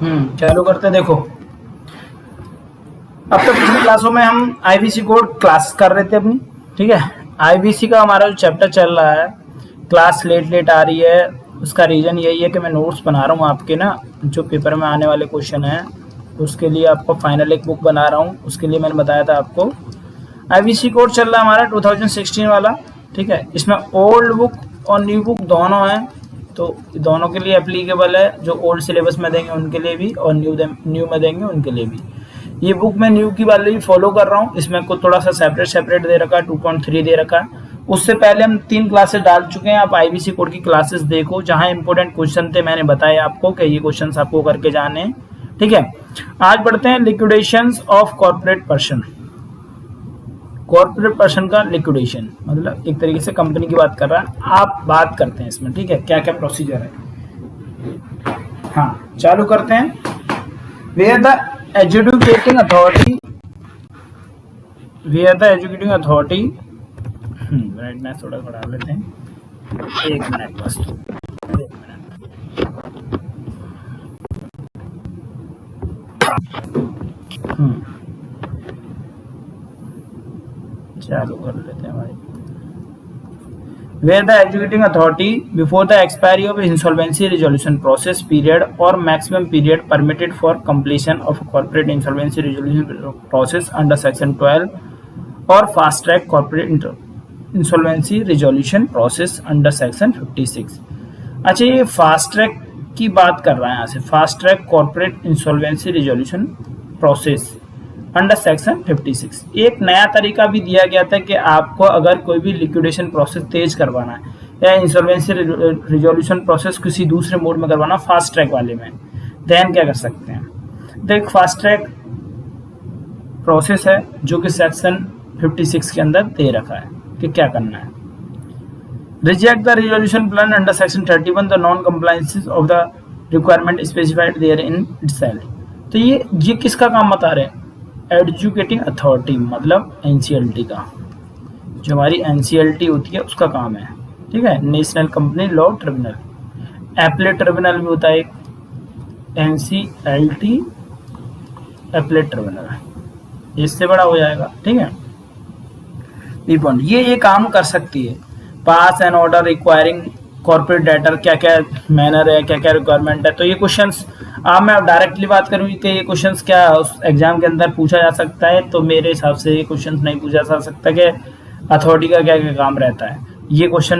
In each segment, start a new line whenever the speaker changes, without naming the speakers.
चालू करते हैं। देखो, अब तक पिछली क्लासों में हम आईबीसी कोड क्लास कर रहे थे अपनी, ठीक है। आईबीसी का हमारा जो चैप्टर चल रहा है, क्लास लेट आ रही है, उसका रीज़न यही है कि मैं नोट्स बना रहा हूँ आपके ना, जो पेपर में आने वाले क्वेश्चन हैं उसके लिए आपको फाइनल एक बुक बना रहा हूँ। उसके लिए मैंने बताया था आपको आईबीसी कोड चल रहा है हमारा 2016 वाला, ठीक है। इसमें ओल्ड बुक और न्यू बुक दोनों हैं, तो दोनों के लिए एप्लीकेबल है। जो ओल्ड सिलेबस में देंगे उनके लिए भी, और न्यू में देंगे उनके लिए भी। ये बुक मैं न्यू की वाले भी फॉलो कर रहा हूँ। इसमें को थोड़ा सा सेपरेट दे रखा है, 2.3 दे रखा है। उससे पहले हम 3 क्लासेस डाल चुके हैं। आप आईबीसी कोड की क्लासेस देखो, जहाँ इंपॉर्टेंट क्वेश्चन थे मैंने बताया आपको कि ये क्वेश्चन आपको करके जाने हैं, ठीक है। आज बढ़ते हैं liquidation of corporate person. Corporate person का लिक्विडेशन मतलब एक तरीके से कंपनी की बात कर रहा है। आप बात करते हैं इसमें, ठीक है, क्या क्या प्रोसीजर है। हाँ, चालू करते हैं। Where the adjudicating authority brightness थोड़ा बढ़ा लेते हैं, 1 मिनट बस, 1 मिनट। चालू कर लेते हैं भाई। Where the executing authority, before the expiry of insolvency resolution process period or maximum period permitted for completion of a corporate insolvency resolution process under section 12 or fast track corporate insolvency resolution process under section 56। अच्छा, ये fast track की बात कर रहा है यहाँ से, fast track corporate insolvency resolution process under section 56। एक नया तरीका भी दिया गया था कि आपको अगर कोई भी लिक्विडेशन प्रोसेस तेज करवाना है या इंसॉल्वेंसी रिजोल्यूशन प्रोसेस किसी दूसरे मोड में करवाना, फास्ट ट्रैक वाले में, देन क्या कर सकते हैं। तो एक फास्ट ट्रैक प्रोसेस है जो कि सेक्शन 56 के अंदर दे रखा है कि क्या करना है। Reject the resolution plan under section 31 the non compliances of the requirement specified therein itself. तो ये किसका काम बता रहे हैं, एजुकेटिंग अथॉरिटी मतलब एनसीएलटी का, जो हमारी एनसीएलटी होती है उसका काम है, ठीक है। National company law tribunal, appellate tribunal भी होता है एक, एनसीएलटी एपलेट ट्रिब्यूनल, इससे बड़ा हो जाएगा, ठीक है। बी पॉइंट, ये काम कर सकती है। Pass an order requiring corporate debtor, क्या क्या मैनर है, क्या क्या रिक्वायरमेंट है। तो ये क्वेश्चंस अब मैं डायरेक्टली बात करूँ कि ये क्वेश्चंस क्या उस एग्जाम के अंदर पूछा जा सकता है, तो मेरे हिसाब से ये क्वेश्चंस नहीं पूछा जा सकता कि अथॉरिटी का क्या क्या काम रहता है। ये question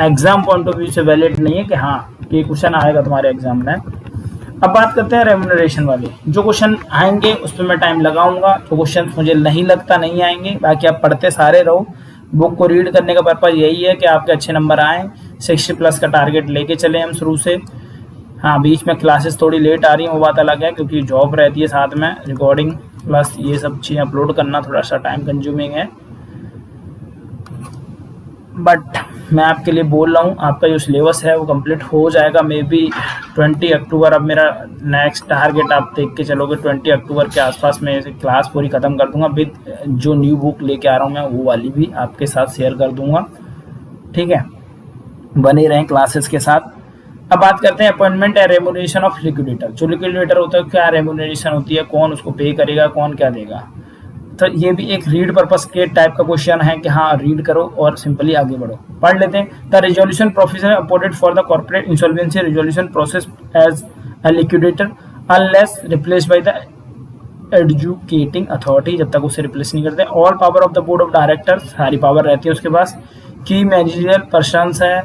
exam point of view से वैलिड नहीं है कि हाँ ये क्वेश्चन आएगा तुम्हारे एग्जाम में। अब बात करते हैं रेम्यूनरेशन वाले। जो क्वेश्चन आएंगे उस पर मैं टाइम लगाऊंगा, जो क्वेश्चन मुझे नहीं लगता नहीं आएंगे, बाकी आप पढ़ते सारे रहो। बुक को रीड करने का पर्पज यही है कि आपके अच्छे नंबर आएँ, 60+ का टारगेट लेके चले हम शुरू से। हाँ, बीच में क्लासेस थोड़ी लेट आ रही हैं वो बात अलग है, क्योंकि जॉब रहती है साथ में, रिकॉर्डिंग प्लस ये सब चीज़ें अपलोड करना थोड़ा सा टाइम कंज्यूमिंग है। बट मैं आपके लिए बोल रहा हूँ, आपका जो सिलेबस है वो कंप्लीट हो जाएगा मे बी 20 अक्टूबर। अब मेरा नेक्स्ट टारगेट आप देख के चलोगे 20 अक्टूबर के आसपास में क्लास पूरी ख़त्म कर दूंगा। विद जो न्यू बुक लेके आ रहा हूँ मैं वो वाली भी आपके साथ शेयर कर दूंगा, ठीक है। बने रहें क्लासेस के साथ। अब बात करते हैं अपॉइंटमेंट या रेम्यूनरेशन ऑफ लिक्विडेटर। जो लिक्विडेटर होता है क्या रेम्यूनरेशन होती है, कौन उसको पे करेगा, कौन क्या देगा। तो ये भी एक रीड पर्पस के टाइप का क्वेश्चन है कि हाँ रीड करो और सिंपली आगे बढ़ो। पढ़ लेते हैं। The resolution professor appointed for the corporate insolvency resolution process as a liquidator unless replace by the adjudicating authority, जब तक उसे रिप्लेस नहीं करते। All power of the board of directors, सारी पावर रहती है उसके पास। की मैनेजरियल पर्सन्स है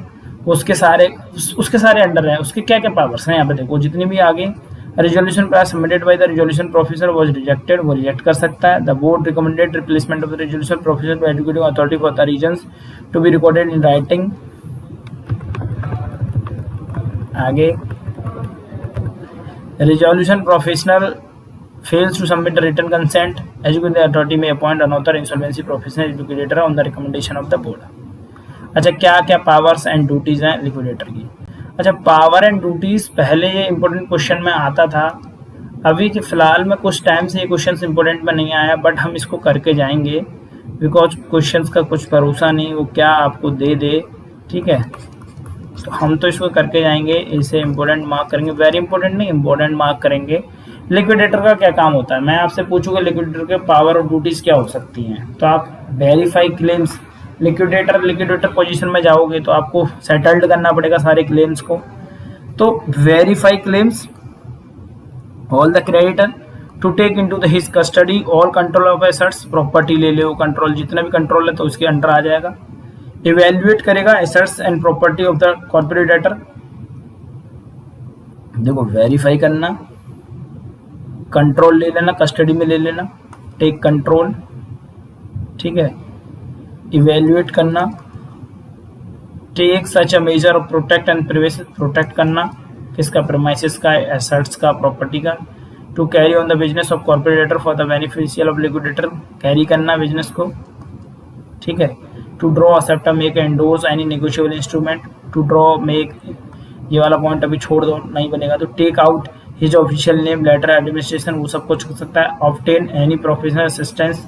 उसके सारे अंडर है, उसके क्या क्या पावर्स हैं यहाँ पे देखो जितनी भी आगे। Resolution plan submitted by the resolution professor was rejected, वो रिजेक्ट कर सकता है। The board recommended replacement of the resolution professor by adjudicating authority for the reasons to be recorded in writing. आगे, resolution professional fails to submit the written consent, executive authority may appoint another insolvency professional liquidator on the recommendation of the board। अच्छा, क्या क्या powers and duties हैं liquidator की। अच्छा, power and duties पहले ये important question में आता था, अभी के फिलहाल में कुछ टाइम से ये क्वेश्चन इंपॉर्टेंट में नहीं आया, बट हम इसको करके जाएंगे बिकॉज क्वेश्चन का कुछ भरोसा नहीं वो क्या आपको दे दे, ठीक है। तो हम तो इसको करके जाएंगे, इसे इम्पोर्टेंट मार्क करेंगे, वेरी इंपॉर्टेंट नहीं इम्पोर्टेंट मार्क करेंगे। लिक्विडेटर का क्या काम होता है, मैं आपसे पूछूंगा लिक्विडेटर के पावर और ड्यूटीज क्या हो सकती हैं, तो आप वेरीफाई क्लेम्स, लिक्विडेटर पोजीशन में जाओगे तो आपको सेटल्ड करना पड़ेगा सारे क्लेम्स को। तो verify claims all the creditor to take into the his custody all control of assets, property ले लो, कंट्रोल जितना भी कंट्रोल है तो उसके अंडर आ जाएगा। इवेल्युएट करेगा assets and property of the corporate debtor, देखो वेरीफाई करना, कंट्रोल ले लेना, कस्टडी में ले लेना, टेक कंट्रोल, ठीक है, इवेल्युएट करना, take such a measure of protect and prevention, protect करना किसका, प्रीमाइसेस का, एसेट्स का, प्रॉपर्टी का। To carry on the business of corporate debtor for the beneficial of liquidator, carry करना बिजनेस को, ठीक है। To draw, accept, make, endorse any negotiable instrument, to draw, make, ये वाला पॉइंट अभी छोड़ दो, नहीं बनेगा। तो take out his official name, letter, administration, वो सब कुछ हो सकता है। Obtain any professional assistance,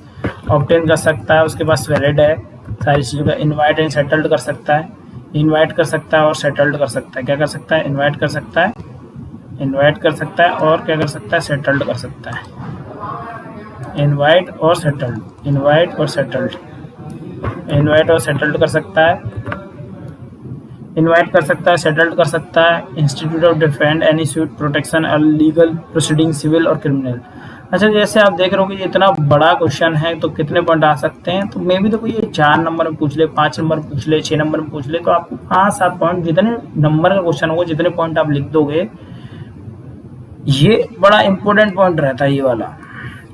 obtain कर सकता है, उसके पास वैलिड है सारी चीज़ों का। इन्वाइट एंड सेटल्ड कर सकता है, इन्वाइट कर सकता है और सेटल्ड कर सकता है। क्या कर सकता है, इन्वाइट कर सकता है, इन्वाइट कर सकता है और क्या कर सकता है, सेटल्ड कर सकता है। इन्वाइट और सेटल्ड, इन्वाइट और सेटल्ड, इन्वाइट और सेटल्ड कर सकता है, इन्वाइट कर सकता है, सेटल्ड कर सकता है। Institute of defend any suit, protection, legal proceeding, civil और क्रिमिनल। अच्छा, जैसे आप देख रहे हो कि इतना बड़ा क्वेश्चन है तो कितने पॉइंट आ सकते हैं, तो मे भी तो ये 4 नंबर में पूछ ले, 5 नंबर पूछ ले, 6 नंबर में पूछ ले, तो आपको 5-7 पॉइंट, जितने नंबर का क्वेश्चन होगा, जितने पॉइंट आप लिख दोगे, ये बड़ा इंपॉर्टेंट पॉइंट रहता है ये वाला।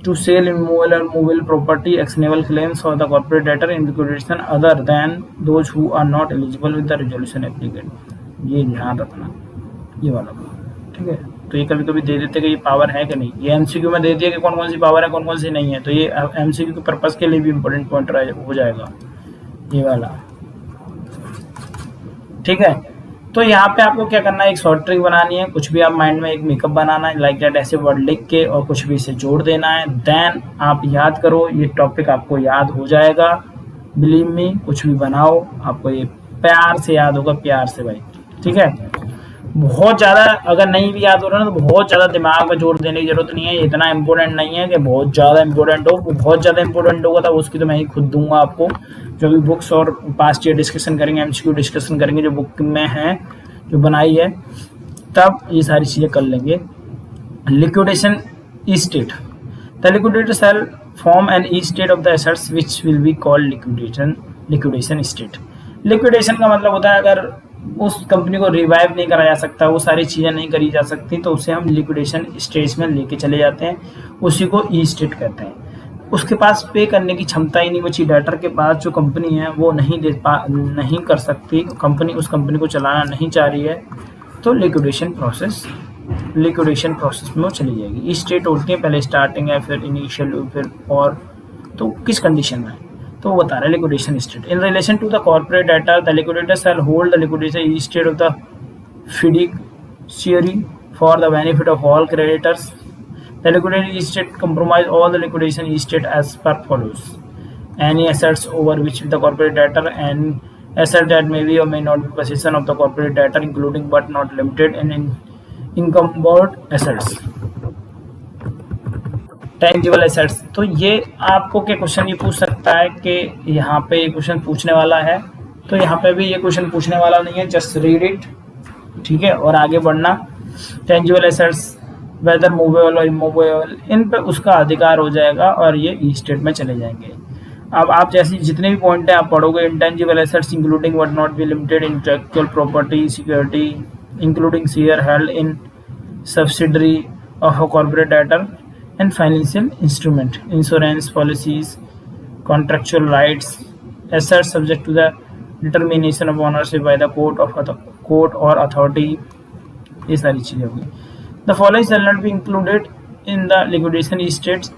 टू सेल इमूवेबल और movable property, actionable claims for the corporate debtor in liquidation other than those who are not eligible with the resolution applicant, ये ध्यान रखना, ये वाला, ठीक है। तो ये कभी कभी दे देते कि ये पावर है कि नहीं, ये एमसीक्यू में दे दिया कि कौन कौन सी पावर है, कौन कौन सी नहीं है, तो ये एमसीक्यू के पर्पज के लिए भी इंपॉर्टेंट पॉइंट हो जाएगा ये वाला, ठीक है। तो यहाँ पे आपको क्या करना है, एक शॉर्ट ट्रिक बनानी है, कुछ भी आप माइंड में एक मेकअप बनाना है, लाइक दैट, ऐसे वर्ड लिख के और कुछ भी इसे जोड़ देना है, देन आप याद करो, ये टॉपिक आपको याद हो जाएगा, बिलीव मी, कुछ भी बनाओ आपको ये प्यार से याद होगा, प्यार से भाई, ठीक है। बहुत ज़्यादा अगर नहीं भी याद हो रहा ना, तो बहुत ज़्यादा दिमाग में जोर देने की जरूरत नहीं है, इतना इंपॉर्टेंट नहीं है कि बहुत ज़्यादा इंपॉर्टेंट हो, बहुत ज़्यादा इंपॉर्टेंट होगा तो उसकी तो मैं ही खुद दूंगा आपको, जो भी बुक्स और पास्ट ईयर डिस्कशन करेंगे, एमसीक्यू डिस्कशन करेंगे जो बुक में है, जो बनाई है, तब ये सारी चीज़ें कर लेंगे। Liquidation estate, the liquidator shall form an estate of the assets which will be called liquidation state. Liquidation का मतलब होता है अगर उस कंपनी को रिवाइव नहीं करा जा सकता, वो सारी चीज़ें नहीं करी जा सकती, तो उसे हम लिक्विडेशन स्टेज में लेके चले जाते हैं, उसी को ई स्टेट कहते हैं। उसके पास पे करने की क्षमता ही नहीं बची, डेटर के पास जो कंपनी है वो नहीं कर सकती, कंपनी उस कंपनी को चलाना नहीं चाह रही है, तो लिक्विडेशन प्रोसेस में वो चली जाएगी। ई स्टेट होती है, पहले स्टार्टिंग है, फिर इनिशियल, फिर और, तो किस कंडीशन में, तो वो बता रहे liquidation state. In relation to the corporate debtor, the liquidator shall hold the liquidation estate of the fiduciary for the benefit of all creditors. The liquidated estate comprise all the liquidation estate as per follows: any assets over which the corporate debtor and asset that may be or may not be possession of the corporate debtor, including but not limited in encumbered assets, tangible assets. तो ये आपको क्या question ये पूछ सकता है कि यहाँ पे ये क्वेश्चन पूछने वाला है, तो यहाँ पे भी ये क्वेश्चन पूछने वाला नहीं है, जस्ट रीड इट, ठीक है, और आगे बढ़ना। टेंजिबल एसेट्स वेदर मूवेबल और इमूवेबल, इन पे उसका अधिकार हो जाएगा और ये ई स्टेट में चले जाएंगे। अब आप जैसी जितने भी पॉइंट है आप पढ़ोगे, intangible assets including but not be limited intellectual property, security including share held in subsidiary of a corporate debtor and financial instrument, insurance policies, contractual rights, assets subject to the determination of ownership by the court or authority, ये सारी चीजें होगी। The following shall not be included in the liquidation estates.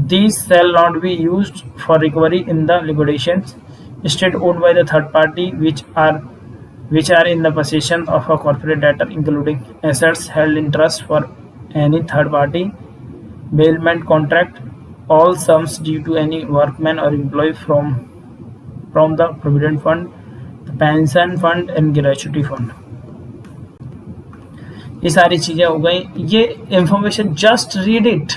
These shall not be used for recovery in the liquidation estate owned by the third party which are in the possession of a corporate debtor, including assets held in trust for any third party, bailment contract, all sums due to any workman or employee from the provident fund, pension fund and gratuity fund, ये सारी चीजें हो गई। ये information just read it,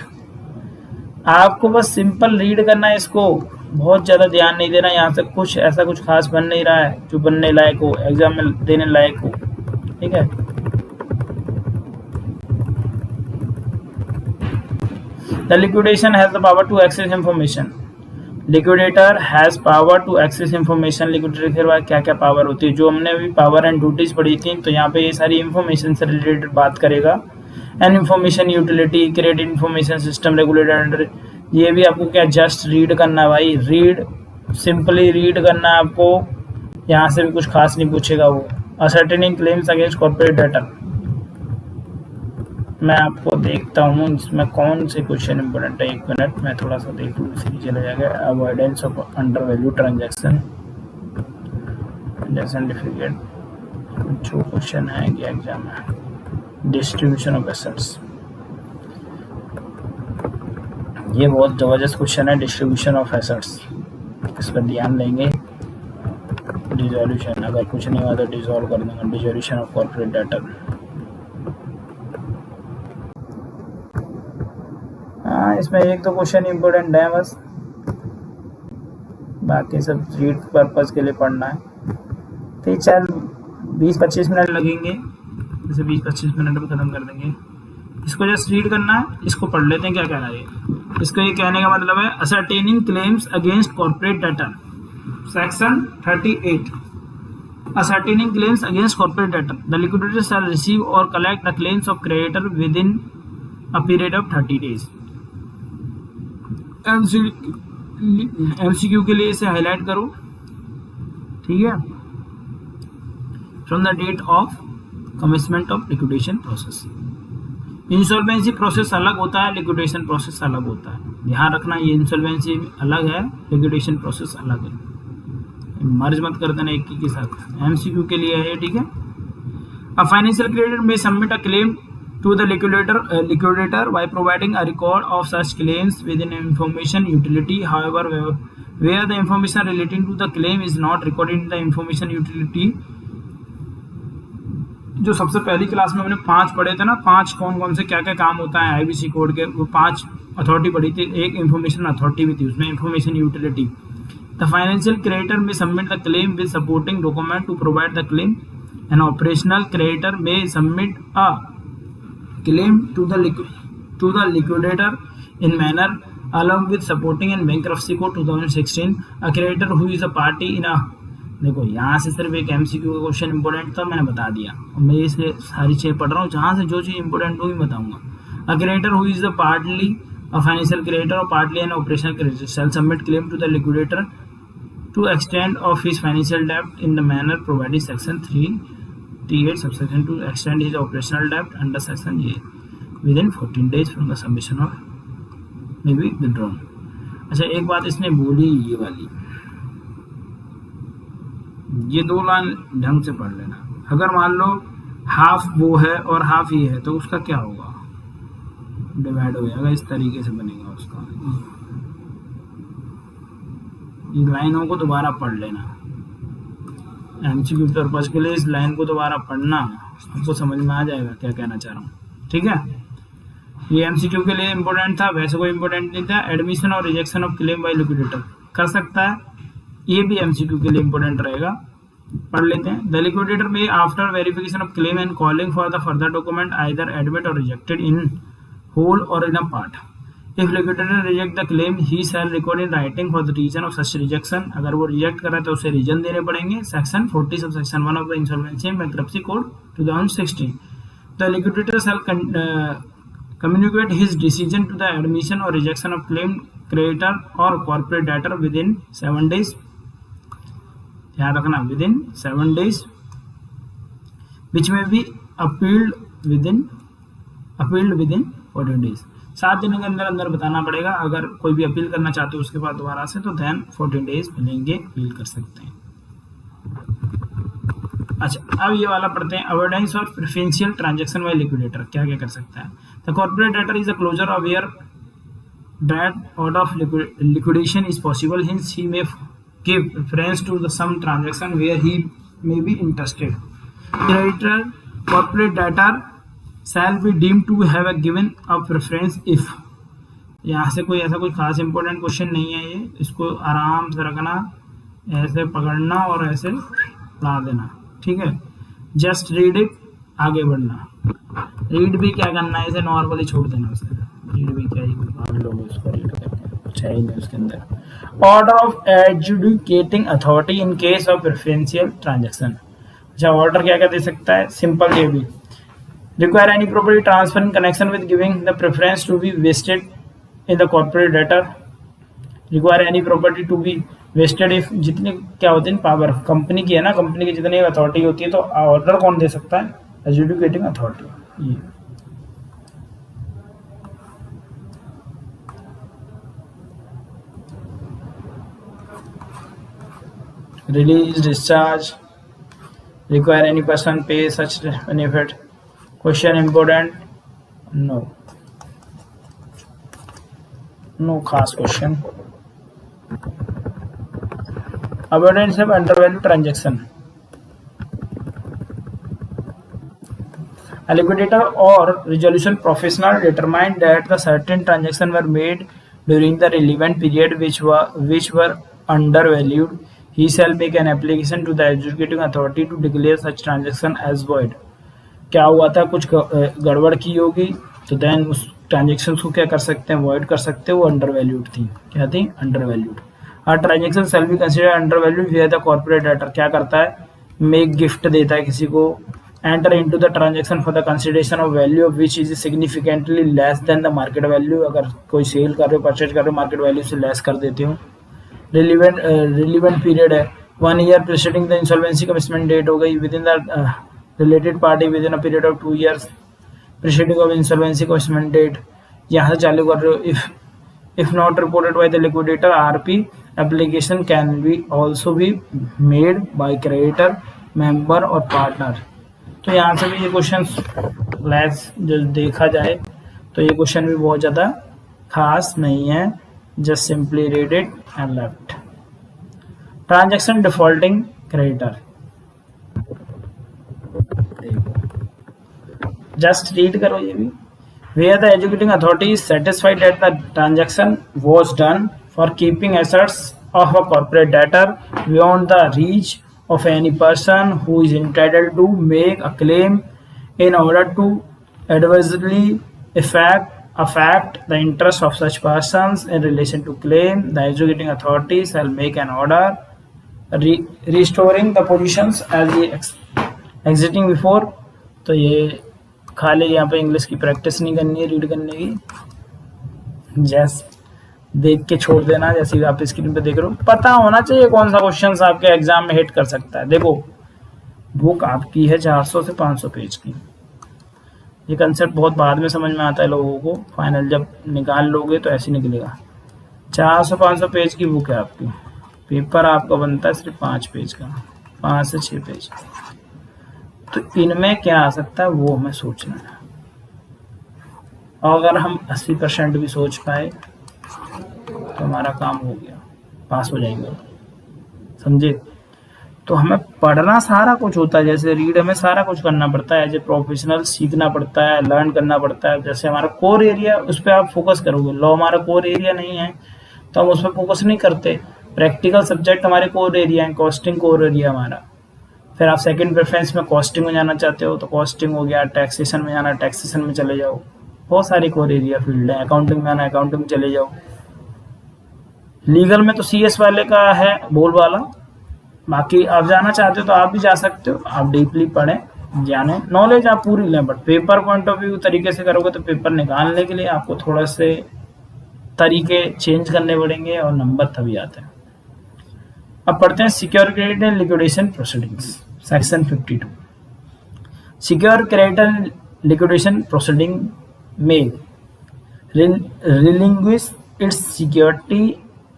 आपको बस simple read करना है इसको, बहुत ज्यादा ध्यान नहीं देना। यहाँ से कुछ ऐसा कुछ खास बन नहीं रहा है जो बनने लायक हो, एग्जाम में देने लायक हो, ठीक है। The liquidation has the power to access information, liquidator has power to access information. Liquidator के बाद क्या क्या पावर होती है, जो हमने अभी पावर एंड ड्यूटीज पढ़ी थी, तो यहाँ पे ये सारी इंफॉर्मेशन से रिलेटेड बात करेगा। And information utility, credit information system regulator under, ये भी आपको क्या जस्ट रीड करना है भाई, रीड, सिंपली रीड करना है आपको, यहाँ से भी कुछ खास नहीं पूछेगा वो। Ascertaining claims against corporate debtor, मैं आपको देखता हूँ इसमें कौन से क्वेश्चन इंपोर्टेंट है, 1 मिनट मैं थोड़ा सा देख लूँ, इसी चला जाएगा। Avoidance of under value transaction, certificate, जो क्वेश्चन है कि एग्जाम में, डिस्ट्रीब्यूशन ऑफ एसेट्स, ये बहुत जबरदस्त क्वेश्चन है, डिस्ट्रीब्यूशन ऑफ एसेट्स, इस पर ध्यान देंगे। डिसोल्यूशन, अगर कुछ नहीं हुआ तो डिसॉल्व कर दूंगा, डिसोल्यूशन ऑफ कॉर्पोरेट डेटर। हाँ, इसमें 1-2 क्वेश्चन इंपोर्टेंट है बस, बाकी सब रीड पर्पज के लिए पढ़ना है। तो चल 20-25 मिनट लगेंगे, जैसे 20-25 मिनट में खत्म कर देंगे। इसको जस्ट रीड करना है, इसको पढ़ लेते हैं क्या कह रहा है। इसको ये कहने का मतलब है ascertaining claims against corporate debtor, section 38, ascertaining claims against corporate debtor, the liquidator shall receive or collect the claims of creditor within a period of 30 days। MCQ के लिए इसे हाईलाइट करो, ठीक है। From the date of commitment of liquidation process, insolvency process अलग होता है, liquidation process अलग होता है, ध्यान रखना। ये इंसॉल्वेंसी अलग है, लिक्विडेशन प्रोसेस अलग है, मर्ज मत कर देना एक ही के साथ। एमसीक्यू के लिए है, ठीक है। अ फाइनेंशियल क्रेडिटर में submit a claim to the liquidator by providing a record of such claims within information utility. However, where the information relating to the claim is not recorded in the information utility, जो सबसे पहली class में हमने 5 पढ़े थे ना, 5 कौन कौन से क्या क्या काम होता है आईबीसी कोड के, वो 5 अथॉरिटी पढ़ी थी, एक इंफॉर्मेशन अथॉरिटी भी थी उसमें, information utility. The financial creditor में submit the claim with supporting document to provide the claim. An operational creditor में submit a claim to the liquidator in manner along with supporting and bankruptcy code 2016। a creditor who is a party in a, देखो यहाँ से सिर्फ एक MCQ का question important था, मैंने बता दिया, और मैं इसलिए सारी चीज़ पढ़ रहा हूँ, जहाँ से जो चीज़ इंपोर्टेंट होगी बताऊंगा। a creditor who is a partly a financial creditor or partly an operational creditor shall submit claim to the liquidator to extent of his financial debt in the manner provided section 3T8 subsection to extend his operational debt under section A within 14 days from the submission of may be withdrawn। अच्छा, एक बात इसने बोली ये वाली, ये 2 line ढंग से पढ़ लेना। अगर मान लो हाफ वो है और हाफ ये है तो उसका क्या होगा, डिवाइड हो जाएगा, इस तरीके से बनेगा उसका। इन लाइनों को दोबारा पढ़ लेना, एमसीक्यू पर्पज के लिए इस लाइन को दोबारा पढ़ना, आपको समझ में आ जाएगा क्या कहना चाह रहा हूँ, ठीक है। ये एमसीक्यू के लिए इंपॉर्टेंट था, वैसे कोई इंपॉर्टेंट नहीं था। एडमिशन और rejection of claim bye liquidator कर सकता है, ये भी एमसीक्यू के लिए इंपॉर्टेंट रहेगा, पढ़ लेते हैं। द लिक्विडेटर में after verification of claim and calling for the further document either admit or rejected in whole or in a part. If liquidator reject the claim, he shall record in writing for the reason of such rejection। अगर वो reject कर रहा है तो उसे reason देने पड़ेंगे। Section 40 sub section 1 of the insolvency and bankruptcy code 2016। The liquidator shall communicate his decision to the admission or rejection of claim creditor or corporate debtor within 7 days। ध्यान रखना, within 7 days, which may be appealed within 14 days। 7 दिन के अंदर अंदर बताना पड़ेगा। अगर कोई भी अपील करना चाहते हो उसके बाद दोबारा से, तो देन 14 डेज मिलेंगे, अपील कर सकते हैं। अच्छा, अब ये वाला पढ़ते हैं, अवॉइडेंस और प्रेफरेंशियल ट्रांजैक्शन बाय लिक्विडेटर क्या क्या कर सकता है। The corporate debtor is a closure of where that order of liquidation is possible, hence he may give preference to the some transaction where he may be interested. Creditor corporate debtor shall be deemed to have a given a preference if. यहाँ से कोई ऐसा कोई खास important question नहीं है ये, इसको आराम से रखना, ऐसे पकड़ना और ऐसे पढ़ा देना, ठीक है। जस्ट रीड इट, आगे बढ़ना। रीड भी क्या करना है, इसे नॉर्मली छोड़ देना, उसके रीड भी क्या ही मान लो उसको रीड करके चाहिए नहीं उसके अंदर। Order of adjudicating authority in case of preferential transaction. अच्छा, ऑर्डर क्या क्या दे सकता है, सिंपल ये भी। Require any property transfer in connection with giving the preference to be vested in the corporate debtor. Require any property to be vested if, जितनी क्या होती है पावर कंपनी की है ना, कंपनी की जितनी अथॉरिटी होती है, तो ऑर्डर कौन दे सकता है, एडजुडिकेटिंग अथॉरिटी। ये release, discharge, require any person pay such benefit, question important, no खास question। avoidance of undervalue transaction। A liquidator or resolution professional determined that the certain transactions were made during the relevant period which were undervalued, he shall make an application to the adjudicating authority to declare such transaction as void। क्या हुआ था, कुछ गड़बड़ की होगी तो then उस transaction को क्या कर सकते हैं, वॉइड कर सकते हैं, वो अंडरवैल्यूड थी। क्या थी, अंडरवैल्यूड। हर transaction shall be consider undervalued where the corporate debtor क्या करता है, मेक गिफ्ट देता है किसी को, enter into the transaction for the consideration of value of which is significantly less than the market value. अगर कोई सेल कर रहे हो, परचेज कर रहे हो, मार्केट वैल्यू से लेस कर देते हो। रिलीवेंट पीरियड है 1 year preceding the insolvency commitment date हो गई, within the related party within a period of 2 years preceding of insolvency commitment date. यहाँ से चालू कर रहे हो। If not reported by the liquidator, RP application can be also be made by creditor, member और partner. तो यहाँ से भी ये क्वेश्चन लेस जो देखा जाए तो ये क्वेश्चन भी बहुत ज़्यादा खास नहीं है, just simply read it and left। transaction defaulting creditor, just read करो ये भी। where the executing authority is satisfied that the transaction was done for keeping assets of a corporate debtor beyond the reach of any person who is entitled to make a claim in order to adversely affect the interest of such persons in relation to claim, the executing authority shall make an order restoring the positions as the exiting before। तो ये खाली यहाँ पे English की practice नहीं करनी है, read करने की, जस्ट देख के छोड़ देना, जैसे आप स्क्रीन पे देख रहे हो। पता होना चाहिए कौन सा क्वेश्चन आपके एग्जाम में हिट कर सकता है। देखो बुक आपकी है 400 से 500 पेज की, ये कंसेप्ट बहुत बाद में समझ में आता है लोगों को, फाइनल जब निकाल लोगे तो ऐसे निकलेगा। 400-500 पेज की बुक है आपकी, पेपर आपका बनता है सिर्फ 5 पेज का, 5 से 6 पेज। तो इनमें क्या आ सकता है वो हमें सोचना है, और अगर हम 80% भी सोच पाए तो हमारा काम हो गया, पास हो जाएंगे, समझे। तो हमें पढ़ना सारा कुछ होता है, जैसे रीड हमें सारा कुछ करना पड़ता है, एज ए प्रोफेशनल सीखना पड़ता है, लर्न करना पड़ता है। जैसे हमारा कोर एरिया, उस पर आप फोकस करोगे। लॉ हमारा कोर एरिया नहीं है तो हम उस पर फोकस नहीं करते। प्रैक्टिकल सब्जेक्ट हमारे कोर एरिया है, कॉस्टिंग कोर एरिया हमारा। फिर आप सेकंड प्रेफरेंस में कॉस्टिंग में जाना चाहते हो तो कॉस्टिंग हो गया, टैक्सेशन में जाना टैक्सेशन में चले जाओ, बहुत सारी कोर एरिया फील्ड है। अकाउंटिंग में आना अकाउंटिंग में चले जाओ। लीगल में तो CS वाले का है बोल वाला, बाकी आप जाना चाहते हो तो आप भी जा सकते हो, आप डीपली पढ़ें, जाने, नॉलेज आप पूरी लें। But paper point of view तरीके से करोगे तो पेपर निकालने के लिए आपको थोड़ा से तरीके चेंज करने पड़ेंगे और नंबर तभी आते हैं। अब पढ़ते हैं secure credit and liquidation proceedings, section 52। Secure credit and liquidation proceeding में relinquish its security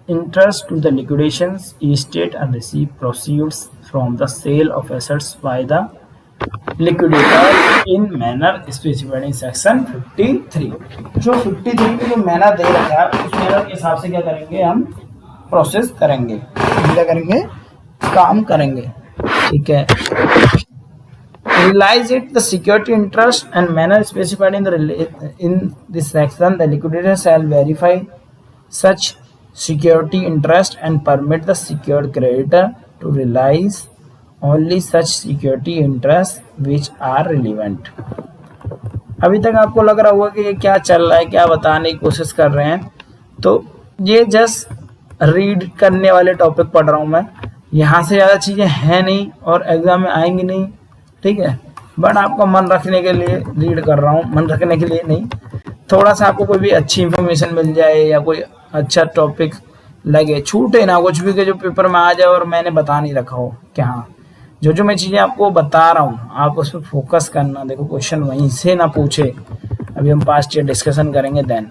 interest to the liquidations estate and receive proceeds from the sale of assets by the liquidator in manner specified in section 53। जो 53 में जो manner they रखा है उस manner के हिसाब से क्या करेंगे, हम प्रोसेस करेंगे, क्या करेंगे, काम करेंगे। ठीक है, realize it the security interest and manner specified in this section. The liquidator shall verify such security interest and permit the secured creditor to realize only such security interests which are relevant. अभी तक आपको लग रहा होगा कि ये क्या चल रहा है, क्या बताने की कोशिश कर रहे हैं, तो ये जस्ट रीड करने वाले टॉपिक पढ़ रहा हूँ मैं, यहाँ से ज़्यादा चीज़ें हैं नहीं और एग्जाम में आएंगी नहीं, ठीक है, बट आपको मन रखने के लिए रीड कर रहा हूँ, मन रखने के लिए नहीं, थोड़ा सा आपको कोई भी अच्छी इंफॉर्मेशन मिल जाए या कोई अच्छा टॉपिक लगे, छूटे ना कुछ भी, कि जो पेपर में आ जाए और मैंने बता नहीं रखा हो कि हाँ जो मैं चीज़ें आपको बता रहा हूँ आप उस पर फोकस करना। देखो क्वेश्चन वहीं से ना पूछे, अभी हम पास्ट ईयर डिस्कशन करेंगे, देन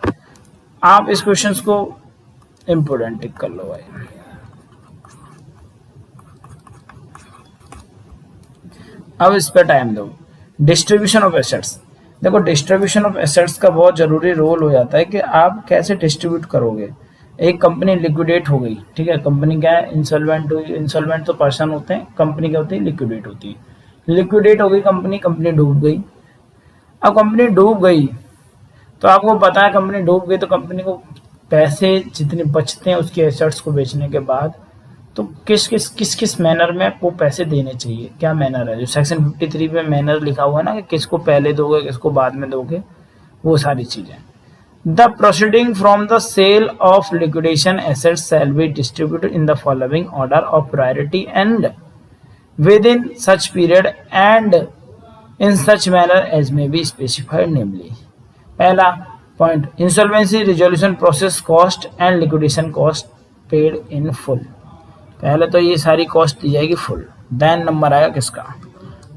आप इस क्वेश्चन को इम्पोर्टेंट टिक कर लो भाई। अब इस पर टाइम दो। डिस्ट्रीब्यूशन ऑफ एसेट्स, देखो डिस्ट्रीब्यूशन ऑफ एसेट्स का बहुत जरूरी रोल हो जाता है कि आप कैसे डिस्ट्रीब्यूट करोगे। एक कंपनी लिक्विडेट हो गई, ठीक है, कंपनी क्या है, इंसॉल्वेंट हुई, इंसॉल्वेंट तो पर्सन होते हैं, कंपनी क्या होती है, लिक्विडेट होती है। लिक्विडेट हो गई कंपनी, कंपनी डूब गई। अब कंपनी डूब गई तो आपको पता है कंपनी डूब गई तो कंपनी को पैसे जितने बचते हैं उसके एसेट्स को बेचने के बाद, तो किस मैनर में आपको पैसे देने चाहिए, क्या मैनर है, जो सेक्शन 53 में मैनर लिखा हुआ है ना कि किसको पहले दोगे किसको बाद में दोगे, वो सारी चीजें। The proceeding from the sale of liquidation assets shall be distributed in the following order of priority and within such period and in such manner as may be specified, namely, पहला point, insolvency resolution process cost and liquidation cost paid in full. पहले तो ये सारी cost दी जाएगी full. Then number आएगा किसका,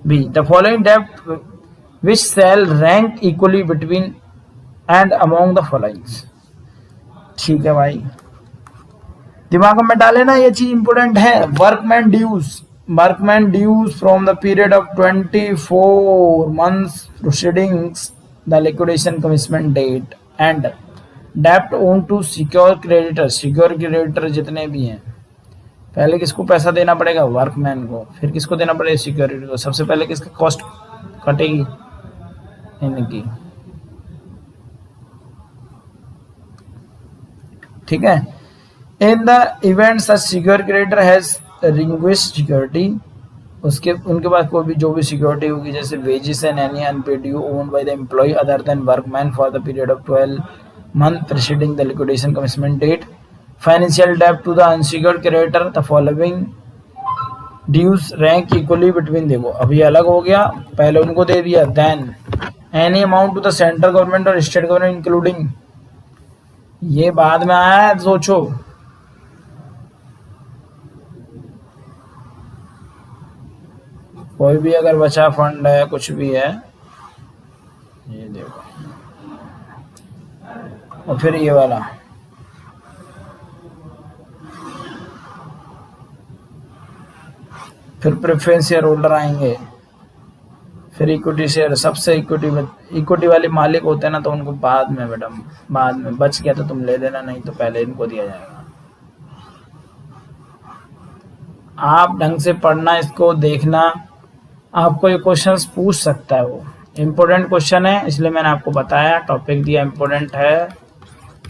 B, the following डेब्ट which shall rank equally between and among the followings. ठीक है भाई, दिमाग में डाले ना, ये चीज इंपोर्टेंट है। Workman dues from the period of 24 months proceedings the liquidation commitment date and डेब्ट ओन टू सिक्योर क्रेडिटर जितने भी हैं, पहले किसको पैसा देना पड़ेगा, वर्कमैन को, फिर किसको देना पड़ेगा, सिक्योरिटी को। सबसे पहले किसका कॉस्ट कटेगी, इनकी, ठीक है। In the event such secure creditor has relinquished security, उनके पास कोई भी जो भी सिक्योरिटी होगी, जैसे wages and any unpaid due owned by the employ other than workman for the period of 12 months preceding the liquidation commitment date, financial डेब्ट to the unsecured creditor, the following dues rank equally between, देखो अभी अलग हो गया, पहले उनको दे दिया, then any amount to the central government और स्टेट गवर्नमेंट इंक्लूडिंग, ये बाद में आया है, सोचो। कोई भी अगर बचा फंड है, कुछ भी है, ये देखो, और फिर ये वाला, फिर प्रेफरेंस शेयर होल्डर आएंगे, फिर इक्विटी शेयर, सबसे इक्विटी वाले मालिक होते हैं ना, तो उनको बाद में, मैडम बाद में बच गया तो तुम ले लेना, नहीं तो पहले इनको दिया जाएगा। आप ढंग से पढ़ना, इसको देखना, आपको ये क्वेश्चंस पूछ सकता है, वो इम्पोर्टेंट क्वेश्चन है, इसलिए मैंने आपको बताया, टॉपिक दिया इम्पोर्टेंट है,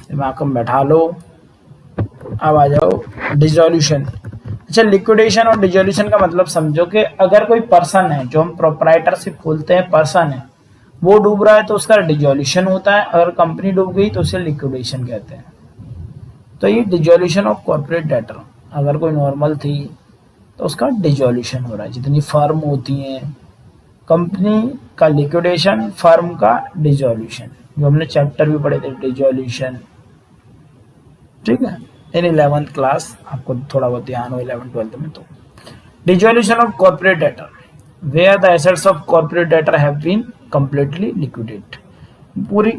दिमाग में बैठा लो। अब आ जाओ डिसोल्यूशन। अच्छा, लिक्विडेशन और डिसोल्यूशन का मतलब समझो कि अगर कोई पर्सन है, जो हम प्रोप्राइटरशिप खोलते हैं, पर्सन है, वो डूब रहा है तो उसका डिसोल्यूशन होता है, अगर कंपनी डूब गई तो उसे लिक्विडेशन कहते हैं। तो ये डिसोल्यूशन ऑफ कॉर्पोरेट डेटर, अगर कोई नॉर्मल थी तो उसका डिसोल्यूशन हो रहा है, जितनी फर्म होती हैं, कंपनी का लिक्विडेशन, फर्म का डिसोल्यूशन, जो हमने चैप्टर भी पढ़े थे, डिसोल्यूशन, ठीक है, इन 11th क्लास आपको थोड़ा बहुत ध्यान हो 11th 12th में। तो dissolution of corporate debtor where the assets of corporate debtor have been completely liquidate, पूरी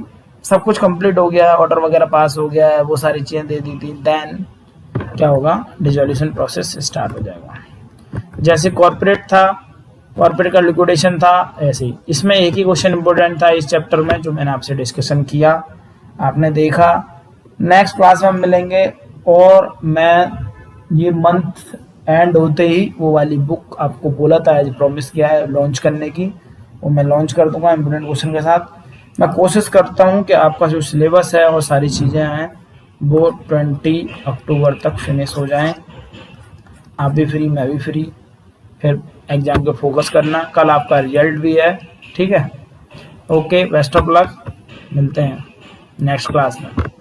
सब कुछ कंप्लीट हो गया है, ऑर्डर वगैरह पास हो गया है, वो सारी चीजें दे दी थी, देन क्या होगा, डिसोल्यूशन प्रोसेस स्टार्ट हो जाएगा। जैसे कॉर्पोरेट था, कॉर्पोरेट का लिक्विडेशन था, ऐसे ही इसमें एक ही क्वेश्चन इंपॉर्टेंट था इस चैप्टर में, जो मैंने आपसे डिस्कशन किया, आपने देखा। नेक्स्ट क्लास में हम मिलेंगे और मैं ये मंथ एंड होते ही वो वाली बुक आपको बोला था, एज प्रॉमिस किया है लॉन्च करने की, वो मैं लॉन्च कर दूंगा इम्पोर्टेंट क्वेश्चन के साथ। मैं कोशिश करता हूँ कि आपका जो सिलेबस है और सारी चीज़ें हैं वो 20 अक्टूबर तक फिनिश हो जाएं। आप भी फ्री, मैं भी फ्री, फिर एग्जाम पे फोकस करना। कल आपका रिजल्ट भी है, ठीक है। ओके, बेस्ट ऑफ लक, मिलते हैं नेक्स्ट क्लास में।